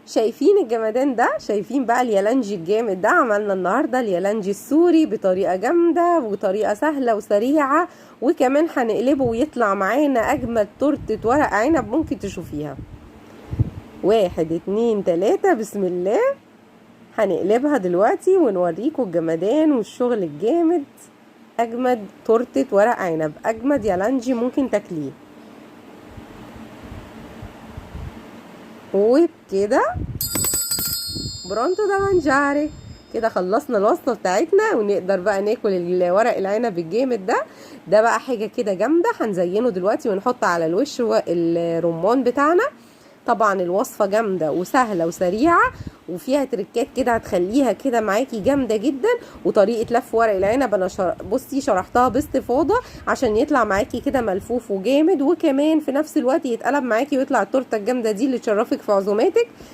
شايفين الجمدان ده؟ شايفين بقى اليالنجي الجامد ده؟ عملنا النهارده اليالنجي السوري بطريقه جامده وطريقه سهله وسريعه، وكمان هنقلبه ويطلع معانا اجمد تورته ورق عنب ممكن تشوفيها. 1 2 3 بسم الله. هنقلبها دلوقتي ونوريكم الجمدان والشغل الجامد. اجمد تورته ورق عنب، اجمد يالنجي ممكن تاكليه. وبكده برونتو دا مانجاري، كده خلصنا الوصفه بتاعتنا، ونقدر بقى ناكل ورق العنب الجامد ده. ده بقى حاجه كده جامده، هنزينه دلوقتي ونحط على الوش الرمان بتاعنا. طبعا الوصفه جامده وسهله وسريعه، وفيها تركات كده هتخليها كده معاكي جامده جدا. وطريقه لف ورق العنب انا بصي شرحتها باستفاضه عشان يطلع معاكي كده ملفوف وجامد، وكمان في نفس الوقت يتقلب معاكي ويطلع التورته الجامده دي اللي تشرفك في عزوماتك.